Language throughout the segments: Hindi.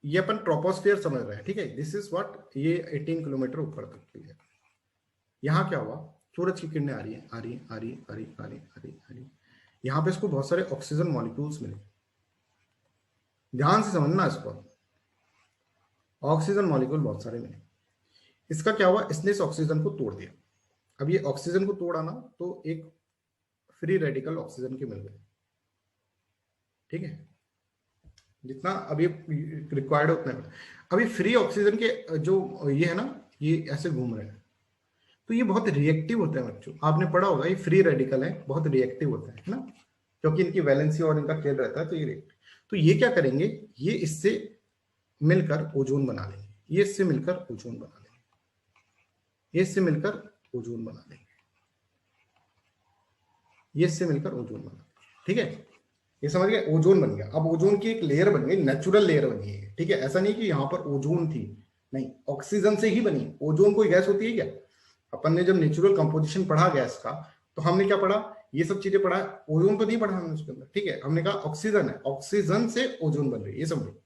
ये अपन ट्रोपोस्फियर समझ रहे हैं, ठीक है। दिस इज व्हाट, ये 18 किलोमीटर ऊपर तक की है। यहाँ क्या हुआ, सूरज की किरणें आ रही है, आ रही आ रही आ रही आ रही आ रही आ रही, यहाँ पे इसको बहुत सारे ऑक्सीजन मॉलिक्यूल्स मिले। ध्यान से समझना इसको, ऑक्सीजन मॉलिक्यूल बहुत सारे मिले। इसका क्या हुआ, इसने इस ऑक्सीजन को तोड़ दिया। अब ये ऑक्सीजन को तोड़ा ना, तो एक फ्री रेडिकल ऑक्सीजन के मिल गए, ठीक है। जितना अभी रिक्वायर्ड है उतना। अभी फ्री ऑक्सीजन के जो ये है ना, ये ऐसे घूम रहे हैं, तो ये बहुत रिएक्टिव होते हैं बच्चों। आपने पढ़ा होगा, ये फ्री रेडिकल है, बहुत रिएक्टिव होते हैं, है ना, क्योंकि इनकी वैलेंसी और इनका खेल रहता है, तो ये रिएक्टिव। तो ये क्या करेंगे, ये इससे मिलकर ओजोन बना लेंगे, ये इससे मिलकर ओजोन बना लेंगे, ये इससे मिलकर ओजोन बना लेंगे, ये इससे मिलकर ओजोन बना लेंगे, ठीक है। ये समझ गए, ओजोन बन गया। अब ओजोन की एक लेयर बन गई, नेचुरल लेयर बनी है, ठीक है। ऐसा नहीं कि यहाँ पर ओजोन थी, नहीं, ऑक्सीजन से ही बनी। ओजोन कोई गैस होती है क्या? अपन ने जब नेचुरल कंपोजिशन पढ़ा गैस का, तो हमने क्या पढ़ा, ये सब चीजें पढ़ा, ओजोन तो नहीं पढ़ा हमने उसके अंदर, ठीक है। हमने कहा ऑक्सीजन है, ऑक्सीजन से ओजोन बन रही है, ये समझो,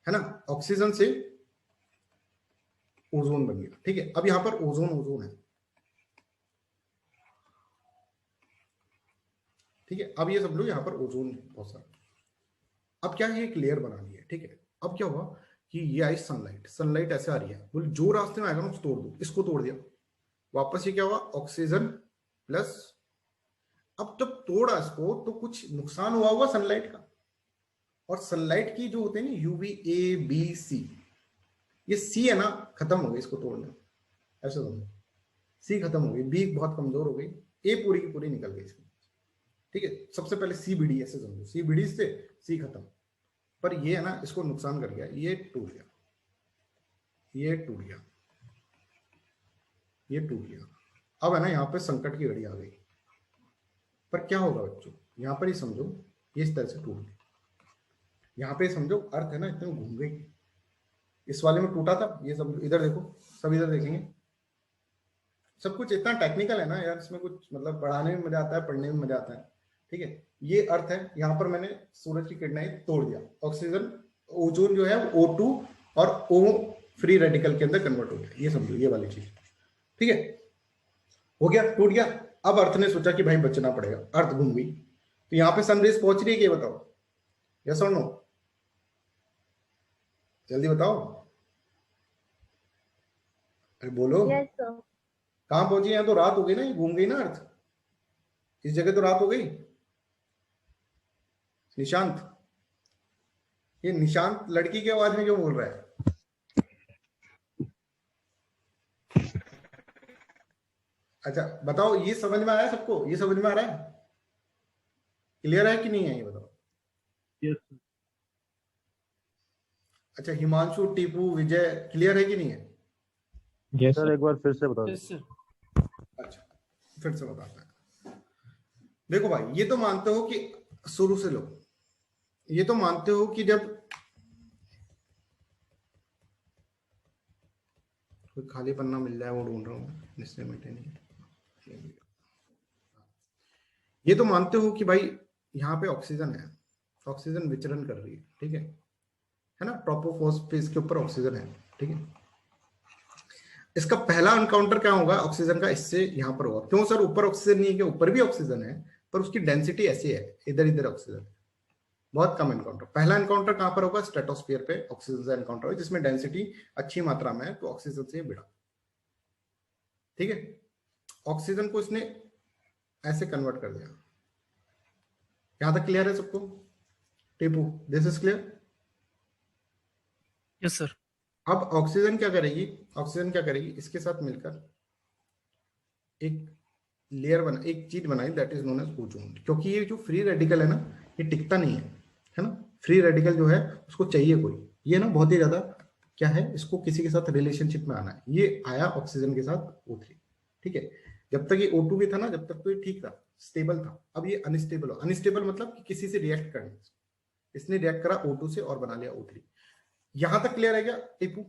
है ना, ऑक्सीजन से ओजोन बन गया, ठीक है। अब यहाँ पर ओजोन ओजोन है, ठीक है। अब ये सब लोग यहाँ पर ओजोन बहुत सारा। अब क्या है, एक लेयर बना ली है, ठीक है। अब क्या हुआ कि ये आई सनलाइट, सनलाइट ऐसे आ रही है, बोले जो रास्ते में आएगा ना उसको तोड़ दो, इसको तोड़ दिया, वापस ये क्या हुआ, ऑक्सीजन प्लस। अब जब तोड़ा इसको, तो कुछ नुकसान हुआ होगा सनलाइट का, और सनलाइट की जो होते हैं ना यूवी ए बी सी, ये सी है ना खत्म हो गई इसको तोड़ने, ऐसे समझो, सी खत्म हो गई, बी बहुत कमजोर हो गई, ए पूरी की पूरी निकल गई इसकी, ठीक है। सबसे पहले सी बी डी ऐसे समझो, सी बी डी से सी खत्म, पर ये है ना इसको नुकसान कर गया, ये टूट गया, ये टूट गया, ये टूट गया। अब है ना यहाँ पे संकट की घड़ी आ गई। पर क्या होगा बच्चों, यहाँ पर ही समझो, ये इस तरह से टूट गई, यहाँ पे समझो अर्थ है ना इतने घूम गई, इस वाले में टूटा था, ये सब इधर देखो, सब इधर देखेंगे, सब कुछ इतना टेक्निकल है ना यार, इसमें कुछ मतलब पढ़ाने में मजा आता है, पढ़ने में मजा आता है, ठीक है। ये अर्थ है, यहाँ पर मैंने सूरज की किरणें तोड़ दिया, ऑक्सीजन, ओजोन जो है O2 और O फ्री रेडिकल के अंदर कन्वर्ट हो गया, ये समझो, ये वाली चीज, ठीक है। हो गया, टूट गया। अब अर्थ ने सोचा कि भाई बचना पड़ेगा, अर्थ घूम गई, तो यहाँ पे सनरेज पहुंच रही है, क्या बताओ, यस और नो, जल्दी बताओ, अरे बोलो। Yes sir. कहाँ पहुंची, यहाँ तो रात हो गई ना, ये घूम गई ना अर्थ, इस जगह तो रात हो गई। निशांत, ये निशांत लड़की की आवाज में क्यों बोल रहा है? अच्छा बताओ, ये समझ में आया सबको, ये समझ में आ रहा है, क्लियर है कि नहीं है, ये बताओ। यस अच्छा हिमांशु, टीपू, विजय, क्लियर है कि नहीं है? यस सर, एक बार फिर से बता दो। अच्छा फिर से बताता है। देखो भाई, ये तो मानते हो कि शुरू से लो, ये तो मानते हो कि जब कोई खाली पन्ना मिल जाए वो ढूंढ रहा हूँ, निश्चय मिटे नहीं। ये तो मानते हो कि भाई यहाँ पे ऑक्सीजन है, ऑक्सीजन विचरण कर रही है, ठीक है ना, ट्रोपोफॉस्फेस के ऊपर ऑक्सीजन है, ठीक है। इसका पहला एनकाउंटर क्या होगा ऑक्सीजन का, इससे यहाँ पर होगा। क्यों सर, ऊपर ऑक्सीजन नहीं है क्या? ऊपर भी ऑक्सीजन है, पर उसकी डेंसिटी ऐसी है, इधर इधर ऑक्सीजन, बहुत कम एनकाउंटर। पहला एनकाउंटर कहां पर होगा, स्ट्रेटोस्फीयर पे ऑक्सीजन से एनकाउंटर होगा, जिसमें डेंसिटी अच्छी मात्रा में है, तो ऑक्सीजन से भिड़ा, ठीक है। ऑक्सीजन को इसने ऐसे कन्वर्ट कर दिया। यहां तक क्लियर है सबको? Tipu, this is clear? Yes sir. अब ऑक्सीजन क्या करेगी, ऑक्सीजन क्या करेगी, इसके साथ मिलकर एक लेयर बना, एक चीज बनाई, that is known as ozone. क्योंकि ये जो फ्री रेडिकल है ना, ये टिकता नहीं है ना, फ्री रेडिकल जो है उसको चाहिए कोई, ये ना बहुत ही ज्यादा क्या है, इसको किसी के साथ रिलेशनशिप में आना है। ये आया ऑक्सीजन के साथ O3, ठीक है। जब तक ये O2 भी था ना, जब तक तो ये ठीक था, स्टेबल था। अब ये अनस्टेबल हो, अनस्टेबल मतलब कि किसी से रिएक्ट करना, इसने रिएक्ट करा O2 से और बना लिया O3। यहां तक क्लियर है क्या टीपू?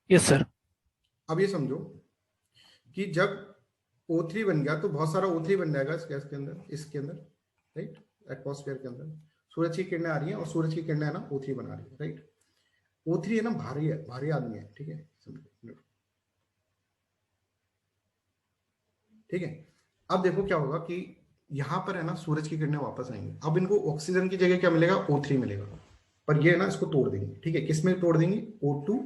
Yes sir. अब ये समझो कि जब O3 बन गया, तो बहुत सारा O3 बन जाएगा इस गैस के अंदर, इसके अंदर, राइट, एटमॉस्फेयर के अंदर। सूरज की किरणें आ रही हैं और सूरज की किरणें है ना O3 बना रही है, राइट। O3 है ना भारी है, भारी आदमी है, ठीक है, ठीक है। अब देखो क्या होगा कि यहां पर है ना सूरज की किरणें वापस आएंगी। अब इनको ऑक्सीजन की जगह क्या मिलेगा, O3 मिलेगा, पर ये है ना इसको तोड़ देंगे, ठीक है। किस में तोड़ देंगे, O2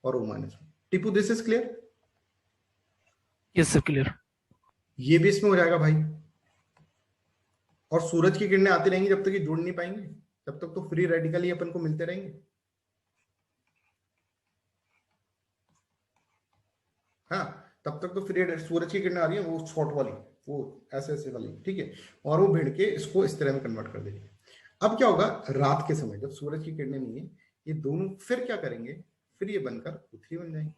और O- में। Tipu this is clear? Yes sir clear. ये भी इसमें हो जाएगा भाई। और सूरज की किरणें आती रहेंगी जब तक ये जुड़ नहीं पाएंगे, तब तक तो फ्री रेडिकल ही अपन को मिलते रहेंगे। हाँ, तब तक तो फ्री सूरज की किरणें आ रही है वो शॉर्ट वाली, वो ऐसे ऐसे वाली, ठीक है, और वो भिड़ के इसको इस तरह में कन्वर्ट कर देगी। अब क्या होगा, रात के समय जब सूरज की किरणें नहीं है, ये दोनों फिर क्या करेंगे, फिर ये बनकर O3 बन जाएंगे।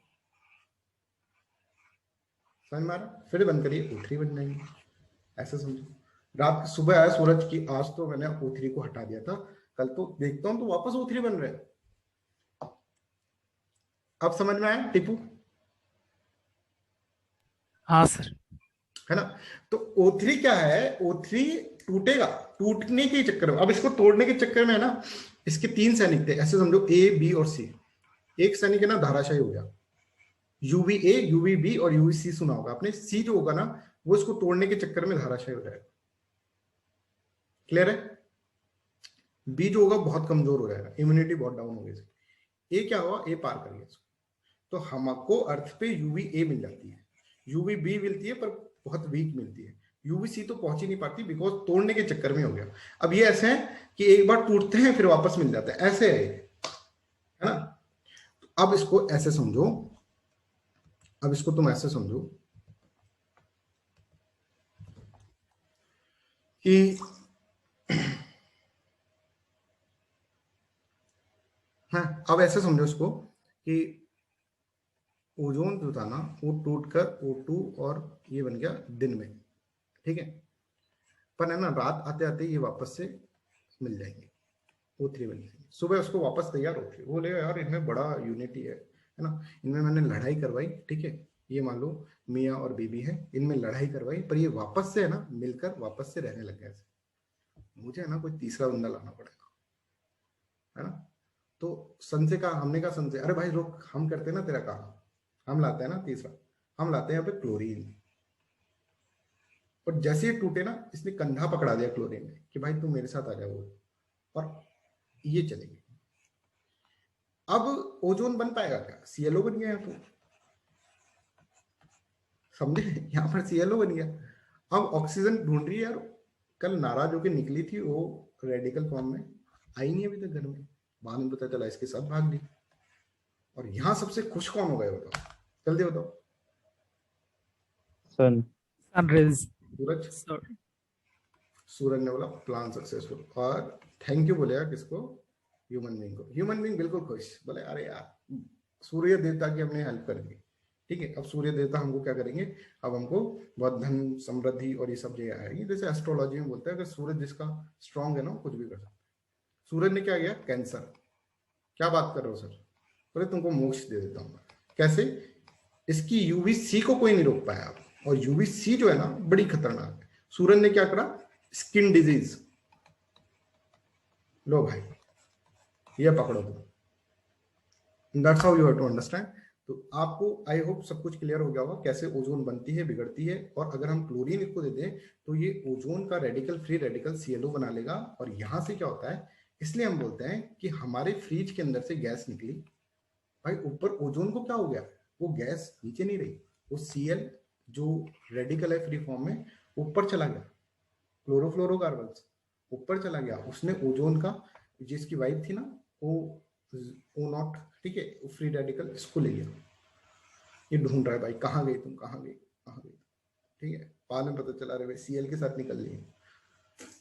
समझ में आ रहा? फिर बनकर ये O3 बन जाएंगे, ऐसे समझो। रात सुबह आया सूरज की, आज तो मैंने O3 को हटा दिया था, कल तो देखता हूं तो वापस O3 बन रहे हैं। अब समझ में आया टिपू? हाँ सर। है ना। तो O3 क्या है, O3 टूटेगा, टूटने के चक्कर में, अब इसको तोड़ने के चक्कर में है ना, इसके 3 सैनिक थे, ऐसे समझो A B और C। एक सैनिक है ना धाराशायी हो गया, UVA UVB और UVC सुना होगा आपने। C जो होगा ना वो इसको तोड़ने के चक्कर में धाराशायी हो जाएगा। क्लियर है? B जो होगा बहुत कमजोर हो जाएगा, इम्यूनिटी बहुत डाउन हो गई। A क्या हुआ, A पार कर गया इसको। तो हमको अर्थ पे UVA मिल जाती है, UVB मिलती है पर बहुत वीक मिलती है, UVC तो पहुंच ही नहीं पाती बिकॉज तोड़ने के चक्कर में हो गया। अब ये ऐसे है कि एक बार टूटते हैं फिर वापस मिल जाता है, ऐसे है ना। अब इसको ऐसे समझो, अब इसको तुम ऐसे समझो कि हाँ, अब ऐसे समझो इसको कि ओजोन जो था ना वो टूटकर O2 और ये बन गया दिन में, ठीक है। पर है ना रात आते आते ये वापस से मिल जाएंगे, O3 बन जाएंगे। सुबह उसको वापस तैयार होते हैं, वो बोले यार इनमें बड़ा यूनिटी है ना, इनमें मैंने लड़ाई करवाई, ठीक है, ये मान लो मियाँ और बीबी है, इनमें लड़ाई करवाई पर ये वापस से है ना मिलकर वापस से रहने लग गए। मुझे है ना कोई तीसरा बंदा लाना पड़ेगा, है ना। तो सन से कहा, हमने कहा सन से, अरे भाई रुक, हम करते हैं ना तेरा काम, हम लाते हैं ना तीसरा, हम लाते हैं यहाँ पे क्लोरीन। और जैसे ये टूटे ना, इसने कंधा पकड़ा दिया क्लोरीन ने कि भाई तू मेरे साथ आ जाओ, और ये चलेगी। अब ओजोन बन पाएगा क्या, CLO बन गया यहाँ तो, समझे, यहाँ पर CLO बन गया। अब ऑक्सीजन ढूंढ रही है यार, कल नाराज होकर निकली थी वो रेडिकल फॉर्म में, आई नहीं अभी तक घर में, बाद में पता चला इसके साथ भाग गई। और यहाँ सबसे खुश कौन हो गए बताओ, जल्दी बताओ। सन। सनरेज। सूरज। सर सूरज ने बोला प्लान सक्सेसफुल, और थैंक यू बोलेगा किसको, ह्यूमन बीइंग को। ह्यूमन बीइंग बिल्कुल खुश, बोले अरे यार सूर्य देवता की हमने हेल्प कर दी, ठीक है। अब सूर्य देवता हमको क्या करेंगे, अब हमको बहुत धन समृद्धि और ये सब जो आएगी, जैसे एस्ट्रोलॉजी में बोलते हैं अगर सूरज जिसका स्ट्रांग है ना कुछ भी कर सकता है। सूरज ने क्या किया, कैंसर, क्या बात कर रहे हो सर, बोले तुमको मोक्ष दे देता हूँ। कैसे, इसकी UVC को कोई नहीं रोक पाया, और UVC जो है ना बड़ी खतरनाक है। सूरज ने क्या करा, स्किन डिजीज, लो भाई ये पकड़ो तुम, that's how you have to understand. तो आपको आई होप सब कुछ क्लियर हो गया होगा कैसे ओजोन बनती है बिगड़ती है। और अगर हम क्लोरीन इसको दे दें तो ये ओजोन का रेडिकल फ्री रेडिकल CLO बना लेगा, और यहां से क्या होता है, इसलिए हम बोलते हैं कि हमारे फ्रिज के अंदर से गैस निकली, भाई ऊपर ओजोन को क्या हो गया, वो गैस नीचे नहीं रही, वो Cl जो रेडिकल है फ्री फॉर्म में ऊपर चला गया, क्लोरोफ्लोरोकार्बन ऊपर चला गया, उसने ओजोन का जिसकी वाइफ थी ना O0, ठीक है, फ्री रेडिकल इसको ले लिया। ये ढूंढ रहा है भाई कहाँ गई तुम, कहाँ गई, कहाँ गई, ठीक है। बाद में पता चला रहे भाई Cl के साथ निकल लिए,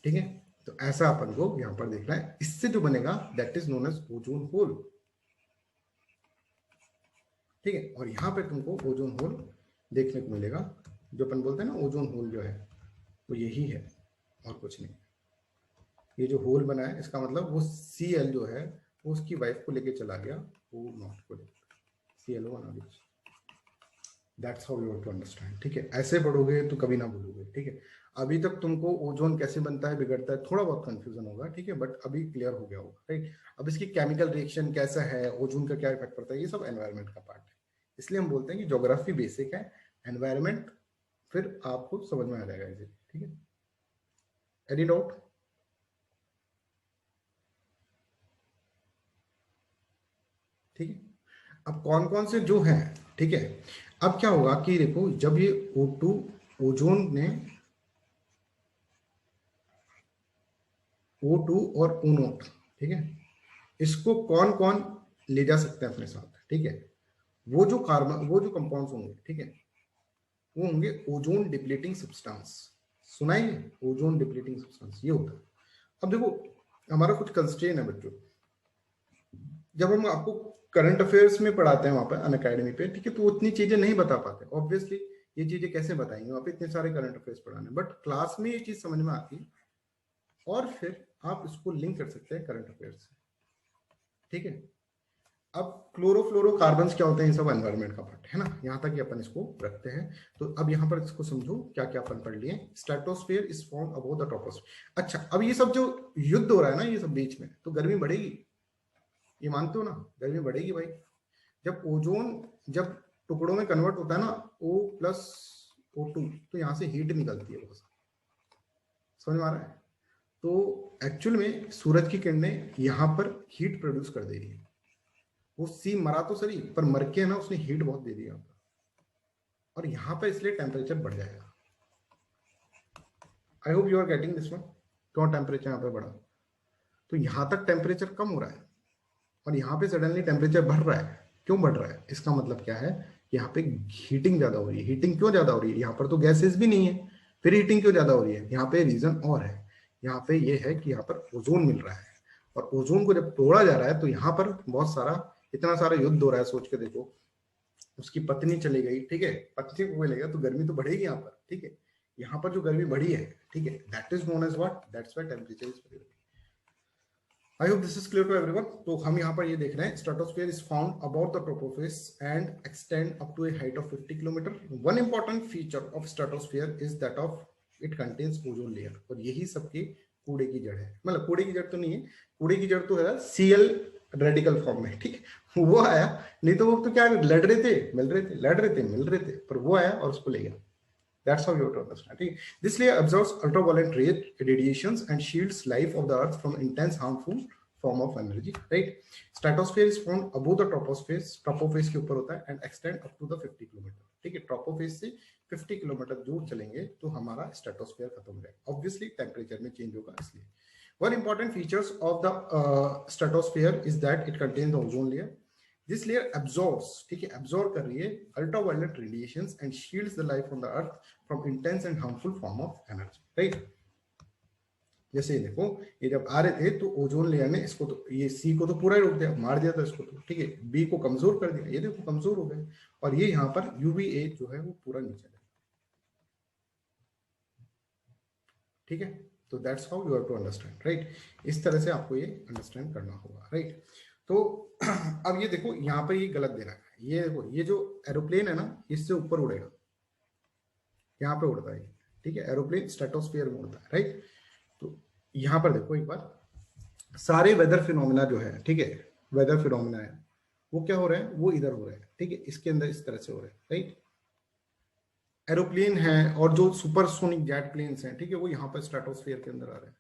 ठीक है। तो ऐसा अपन को यहाँ पर देखना है, इससे जो बनेगा that is known as ozone hole, ठीक है। और यहाँ पे तुमको ओजोन होल देखने को मिलेगा, जो अपन बोलते हैं ना ओजोन होल जो है वो यही है और कुछ नहीं। ये जो होल बना है इसका मतलब वो Cl जो है वो उसकी वाइफ को लेके चला गया, वो नॉट को CLO बना दिया, that's how you have to understand, ठीक है। ऐसे पढ़ोगे तो कभी ना भूलोगे, ठीक है। अभी तक तुमको ओजोन कैसे बनता है, बिगड़ता है, थोड़ा बहुत कंफ्यूजन होगा, ठीक है, बट अभी क्लियर हो गया होगा, राइट। अब इसकी केमिकल रिएक्शन कैसा है, ओजोन का क्या इफेक्ट पड़ता है, ये सब एनवायरनमेंट का पार्ट है। इसलिए हम बोलते हैं कि ज्योग्राफी बेसिक है, एनवायरनमेंट फिर आपको समझ में आ जाएगा इसे, ठीक है। Any doubt? ठीक है। अब कौन कौन से जो हैं, ठीक है। अब क्या होगा कि देखो, जब ये O2 ओजोन ने O2 और O0, ठीक है, इसको कौन कौन ले जा सकते हैं अपने साथ, ठीक है। वो जो कंपाउंड्स होंगे, ठीक है, वो होंगे ओजोन डिप्लीटिंग सब्सटेंस। सुना है ओजोन डिप्लीटिंग सब्सटेंस, ये होता है। अब देखो, हमारा कुछ कंस्ट्रेन है बच्चों, जब हम आपको करंट अफेयर्स में पढ़ाते हैं वहां पर अन अकेडमी पे, ठीक है, तो उतनी चीजें नहीं बता पाते ऑब्वियसली। ये चीजें कैसे बताएंगे वहां पे, इतने सारे करंट अफेयर्स पढ़ाने, बट क्लास में ये चीज समझ में आती है और फिर आप इसको लिंक कर सकते हैं करंट अफेयर्स से, ठीक है। अब क्लोरोफ्लोरोकार्बन्स क्या होते हैं, ये सब एनवायरनमेंट का पार्ट है ना, यहाँ तक ही अपन इसको रखते हैं। तो अब यहाँ पर इसको समझो क्या क्या अपन पढ़ लिए। Stratosphere is found above the troposphere. अच्छा, अब ये सब जो युद्ध हो रहा है ना, ये सब बीच में, तो गर्मी बढ़ेगी, ये मानते हो ना, गर्मी बढ़ेगी भाई। जब टुकड़ों में कन्वर्ट होता है ना, O+O2, तो यहाँ से हीट निकलती है बहुत, समझ में आ रहा है। तो एक्चुअल में सूरज की किरणें यहाँ पर हीट प्रोड्यूस कर दे रही है। वो सी मरा तो सही, पर मर के ना उसने हीट बहुत दे दिया, और यहाँ पर इसलिए टेम्परेचर बढ़ जाएगा। I hope you are getting this one. क्यों टेम्परेचर यहाँ पे बढ़ा, तो यहाँ तक टेम्परेचर कम हो रहा है और यहाँ पे सडनली टेम्परेचर बढ़ रहा है। क्यों बढ़ रहा है, इसका मतलब क्या है, यहाँ पे हीटिंग ज्यादा हो रही है। हीटिंग क्यों ज्यादा हो रही है, यहाँ पर तो गैसेस भी नहीं है, फिर हीटिंग क्यों ज्यादा हो रही है, यहाँ पे रीजन और है। यहाँ पे ये है कि यहाँ पर ओजोन मिल रहा है, और ओजोन को जब तोड़ा जा रहा है तो यहाँ पर बहुत सारा, इतना सारा युद्ध हो रहा है, सोच के देखो। उसकी पत्नी चली गई, ठीक है, पत्नी को मिलेगा तो गर्मी तो बढ़ेगी यहाँ पर, ठीक है। यहाँ पर जो गर्मी बढ़ी है, ठीक है, that is known as what, that's why temperature is very. I hope this is clear to everyone. तो हम यहाँ पर ये देख रहे हैं, stratosphere is found about the troposphere and extend up to a height of 50 kilometre. One important feature of stratosphere is that of it contains ozone layer, और यही सबके कूड़े की जड़ है। मतलब कूड़े की जड़ तो नहीं है, कूड़े की जड़ तो है Cl रेडिकल फॉर्म में, ठीक है, वो आया। नहीं तो वो तो क्या लड़ रहे थे, मिल रहे थे, लड़ रहे थे, मिल रहे थे, पर वो आया और उसको ले गया। That's how you have to understand. This layer absorbs ultraviolet radiations and shields life of the earth from intense harmful form of energy, right? Stratosphere is found above the troposphere, tropophase के ऊपर होता है, and extend up to the 50 kilometre, ठीक है। tropophase से 50 किलोमीटर दूर चलेंगे तो हमारा स्ट्रेटोस्फीयर खत्म हो जाएगा। ऑब्वियसली टेम्परेचर में चेंज होगा, इसलिए। One important features of the stratosphere is that it contains the ozone layer. This layer absorbs, ठीक है, absorb कर रही है ultraviolet radiations and shields the life on the earth from intense and harmful form of energy, right? जैसे देखो, ये जब आ रहे थे तो ओजोन लेयर ने इसको तो, ये सी को तो पूरा ही रोक दिया, मार दिया था इसको तो, ठीक है, बी को कमजोर कर दिया, ये देखो कमजोर हो गए, और ये यहाँ पर UVA जो है वो पूरा नीचे है, ठीक है। तो that's how you have to understand, right. इस तरह से आपको ये अंडरस्टैंड करना होगा, राइट। तो अब ये देखो, यहाँ पर ये गलत दे रहा है, ये देखो, ये जो एरोप्लेन है ना, इससे ऊपर उड़ेगा, यहाँ पे उड़ता है, ठीक है, एरोप्लेन स्ट्रेटोस्फीयर में उड़ता है, राइट। तो यहाँ पर देखो एक बार, सारे वेदर फिनोमिना जो है, ठीक है, वेदर फिनोमिना है, वो क्या हो रहे हैं, वो इधर हो रहे हैं, ठीक है, इसके अंदर इस तरह से हो रहे हैं, राइट। एरोप्लेन है और जो सुपरसोनिक जेट प्लेन्स हैं, ठीक है, वो यहाँ पर स्ट्रेटोस्फीयर के अंदर आ रहे हैं।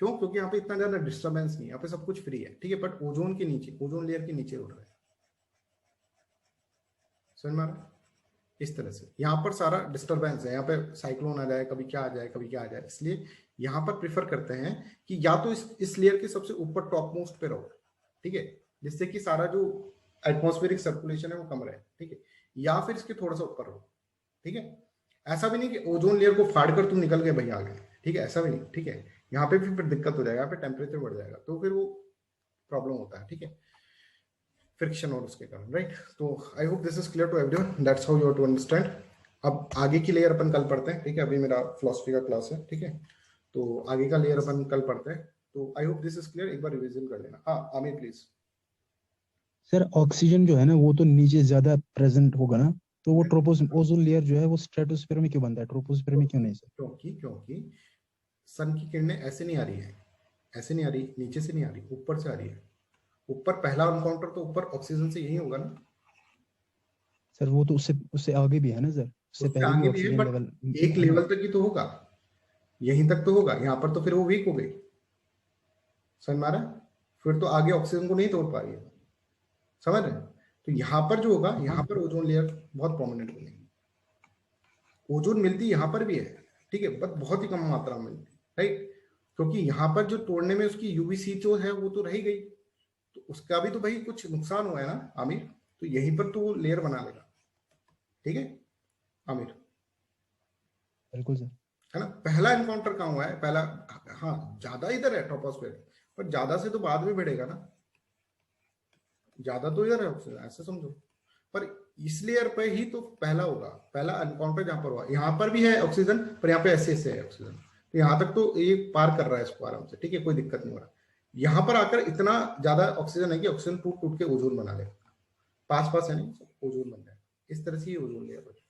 क्यों? क्योंकि यहाँ पे इतना ज्यादा डिस्टर्बेंस नहीं है, यहाँ पे सब कुछ फ्री है, ठीक है, बट ओजोन के नीचे, ओजोन लेयर के नीचे उड़ रहा है, समझ में आ रहा है? इस तरह से यहाँ पर सारा डिस्टर्बेंस है, यहाँ पे साइक्लोन आ जाए, कभी क्या आ जाए, कभी क्या आ जाए, इसलिए यहाँ पर प्रिफर करते हैं कि या तो इस लेयर के सबसे ऊपर टॉप मोस्ट पे रहो, ठीक है, जिससे कि सारा जो एटमॉस्फेरिक सर्कुलेशन है वो कम रहे, ठीक है, या फिर इसके थोड़ा सा ऊपर रहो, ठीक है। ऐसा भी नहीं कि ओजोन लेयर को फाड़ कर तुम निकल गए भैया आगे, ठीक है, ऐसा भी नहीं, ठीक है। यहाँ पे फिर दिक्कत हो जाएगा, यहाँ पे टेम्परेचर बढ़ जाएगा, तो फिर वो प्रॉब्लम होता है, ठीक है, फ्रिक्शन और उसके कारण, राइट। तो I hope this is clear to everyone, that's how you have to understand. अब आगे की लेयर अपन कल पढ़ते हैं, ठीक है, अभी मेरा फिलॉसफी का क्लास है, ठीक है, तो आगे का लेयर अपन कल पढ़ते हैं। तो I hope this is clear, एक बार रिवीजन कर लेना। हाँ आमिर प्लीज। सर ऑक्सीजन जो है ना वो तो नीचे ज्यादा प्रेजेंट होगा ना, तो वो ओजोन लेयर जो है वो स्ट्रेटोस्फीयर में क्यों बनता है, ट्रोपोस्फीयर में क्यों नहीं सर? क्योंकि सन की किरणें ऐसे नहीं आ रही है, ऐसे नहीं आ रही, नीचे से नहीं आ रही, ऊपर से आ रही है। ऊपर पहला एनकाउंटर तो ऊपर ऑक्सीजन से यही होगा ना सर। वो तो उससे आगे भी है ना सर, उससे उससे पहले भी आगे भी है, ऑक्सीजन बट लेवल एक है ना। लेवल तक ही तो होगा, यहीं तक तो होगा। यहाँ पर तो फिर वो वीक हो गई, समझ में आ रहा है? फिर तो आगे ऑक्सीजन को नहीं तोड़ पा रही है, समझ रहे हैं? तो यहाँ पर जो होगा, यहाँ पर ओजोन लेयर बहुत प्रोमिनेंट बनेगी। ओजोन मिलती यहाँ पर भी है, ठीक है, बट बहुत ही कम मात्रा में मिलती है, राइट? क्योंकि यहाँ पर जो तोड़ने में उसकी यूवीसी जो है वो तो रह ही गई, तो उसका भी तो भाई कुछ नुकसान हुआ है ना आमिर, तो यहीं पर तो वो लेयर बना लेगा, ठीक है आमिर? बिल्कुल सर। है ना? पहला एनकाउंटर कहाँ हुआ है? पहला, हाँ ज्यादा इधर है ट्रोपोस्फेयर, पर ज्यादा से तो बाद में बढ़ेगा ना, ज्यादा तो इधर है ऑक्सीजन, ऐसे समझो। पर इस लेयर पे ही तो पहला होगा, पहला एनकाउंटर जहां पर हुआ, यहाँ पर भी है ऑक्सीजन, पर यहाँ पे ऐसे है ऑक्सीजन, तो यहाँ तक तो ये पार कर रहा है इसको आराम से, ठीक है, कोई दिक्कत नहीं हो रहा। यहाँ पर आकर इतना ज्यादा ऑक्सीजन है कि ऑक्सीजन टूट टूट के ओजोन बना लेगा, पास पास है नहीं, ओजोन बन जाए, इस तरह से ये ओजोन लेयर बने,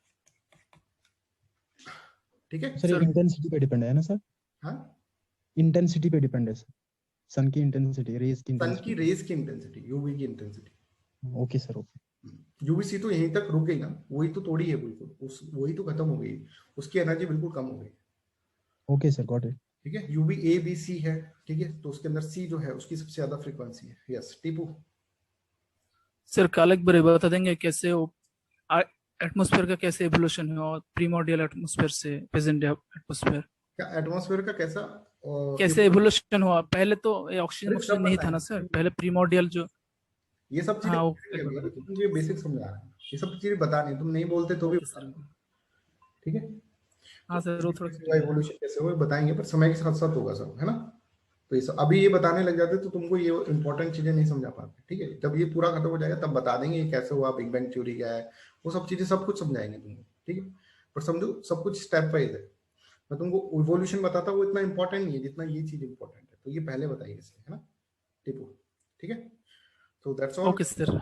ठीक है सर इंटेंसिटी पे डिपेंड है ना सर? हाँ, इंटेंसिटी पे डिपेंड है सर, सन की इंटेंसिटी, रेज की सन की इंटेंसिटी। रेज की इंटेंसिटी, यूवी की intensity. Okay sir, okay. UVC तो यहीं तक रुक गई ना, वही तो तोड़ी है बिल्कुल, उस वही तो खत्म हो गई, उसकी एनर्जी बिल्कुल कम हो गई, ओके सर, गॉट इट। ठीक है। यूवी ए बी सी है, ठीक है, तो उसके अंदर सी जो है उसकी सबसे ज्यादा फ्रीक्वेंसी है। यस टीपू, सर कालक बड़े बता देंगे कैसे वो एटमॉस्फेयर का कैसे एवोल्यूशन हुआ प्रीमोर्डियल एटमॉस्फेयर से प्रेजेंट एटमॉस्फेयर, क्या एटमॉस्फेयर का कैसा कैसे एवोल्यूशन हुआ? पहले तो ये ऑक्सीजन अरे सब ऑक्सीजन नहीं था ना सर, बताएंगे, पहले प्रीमोर्डियल जो। ये सब चीजें हाँ वो बताएंगे अभी, तुम ये बेसिक समझा रहे हैं, ये सब चीजें बतानी, तुम नहीं बोलते तो भी ओके बता सर। रहे हो, ठीक है। हाँ सर वो थोड़ा सा एवोल्यूशन कैसे हुआ बताएंगे, पर समय के साथ साथ होगा सब, है ना? तो ये सब अभी ये बताने लग जाते तो तुमको ये इंपॉर्टेंट चीजें नहीं समझा पाते, ठीक है। जब ये पूरा खत्म हो जाएगा तब बता देंगे ये कैसे हुआ, बिग बैंग थ्योरी क्या है, वो सब चीजें सब कुछ समझाएंगे तुमको, ठीक है। पर समझो सब कुछ स्टेप वाइज है, मैं तुमको इवोल्यूशन बताता वो इतना इंपॉर्टेंट नहीं है जितना ये चीज इंपॉर्टेंट है, तो ये पहले बताइए इसे, है ना टीपू, ठीक है। तो दैट्स ऑल। Okay sir.